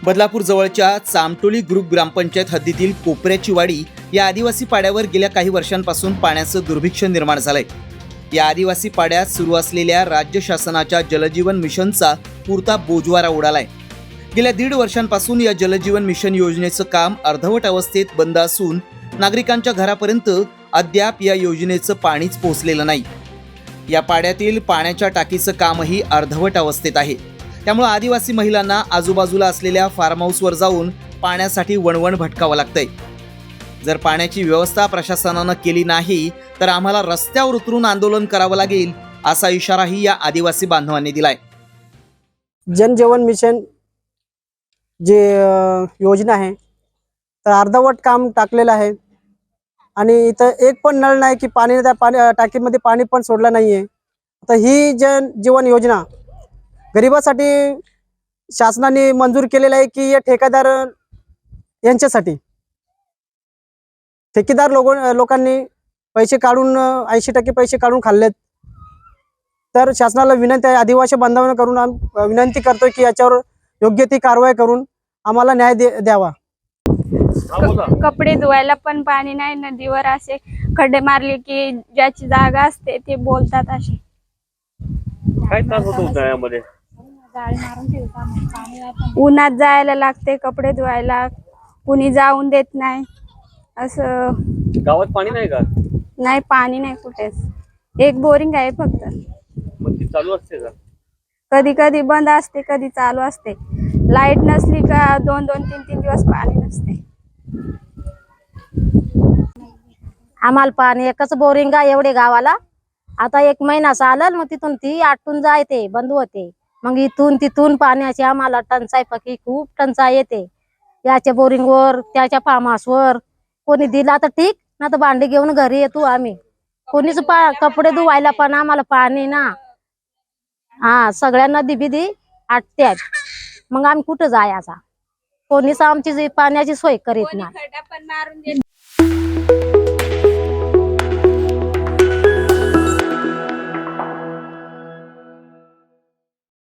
बदलापूर जवळच्या चामटोली ग्रुप ग्रामपंचायत हद्दीतील कोपऱ्याची वाडी या आदिवासी पाड्यावर गेल्या काही वर्षांपासून पाण्याचं दुर्भिक्ष निर्माण झालंय। या आदिवासी पाड्यात सुरू असलेल्या राज्य शासनाच्या जलजीवन मिशनचा पुरता बोजवारा उडालाय। गेल्या 1.5 वर्षांपासून या जलजीवन मिशन योजनेचं काम अर्धवट अवस्थेत बंद असून नागरिकांच्या घरापर्यंत अद्याप या योजनेचं पाणीच पोहोचलेलं नाही। या पाड्यातील पाण्याच्या टाकीचं कामही अर्धवट अवस्थेत आहे। त्यामुळे आदिवासी महिलांना आजूबाजूला असलेल्या फार्म हाऊसवर जाऊन पाण्यासाठी वणवण भटकावं लागतंय। जर पाण्याची व्यवस्था प्रशासनानं केली नाही तर आम्हाला रस्त्यावर उतरून आंदोलन करावं लागेल, असा इशाराही या आदिवासी बांधवांनी दिलाय। जनजीवन मिशन जे योजना आहे तर अर्धवट काम टाकलेलं आहे आणि इथं एक पण नळ नाही की पाणी टाकीमध्ये पाणी पण सोडलं नाहीये। तर ही जनजीवन योजना गरिबासाठी शासनाने मंजूर केलेलं आहे की या ठेकेदार यांच्यासाठी ठेकेदार लोकांनी पैसे काढून 80% पैसे काढून खाल्लेत। तर शासनाला विनंती आहे, आदिवासी बांधवांना करून विनंती करतोय की याच्यावर योग्य ती कारवाई करून आम्हाला न्याय द्यावा। कपडे धुवायला पण पाणी नाही, नदीवर असे खड्डे मारले की ज्याची जागा असते ते बोलतात असे। काय त्रास होतो उन्हाळ्यामध्ये? उन्हात जायला लागते कपडे धुवायला, कुणी जाऊन देत नाही। असं गावात पाणी नाही का? नाही, पाणी नाही कुठेच, एक बोरिंग आहे फक्त। मग ती चालू असते का? कधी कधी बंद असते, कधी चालू असते। लाईट नसली का 2-2, 3-3 दिवस पाणी नसते। आम्हाला पाणी एकच बोरिंग आहे एवढे गावाला। आता 1 महिना चालेल, मग तिथून ती आटून जायते, बंद होते। मग इथून तिथून पाण्याची आम्हाला टंचाई पकी खूप टंचाई येते। याच्या बोरिंगवर, त्याच्या फार्म हाऊसवर कोणी दिला तर ठीक, ना तर भांडी घेऊन घरी येतो आम्ही। कोणीच कपडे धुवायला पण आम्हाला पाणी ना। हा, सगळ्यांना दिबीदी आटत्यात, मग आम्ही कुठं जायचा? कोणीच आमची पाण्याची सोय करीत नाही।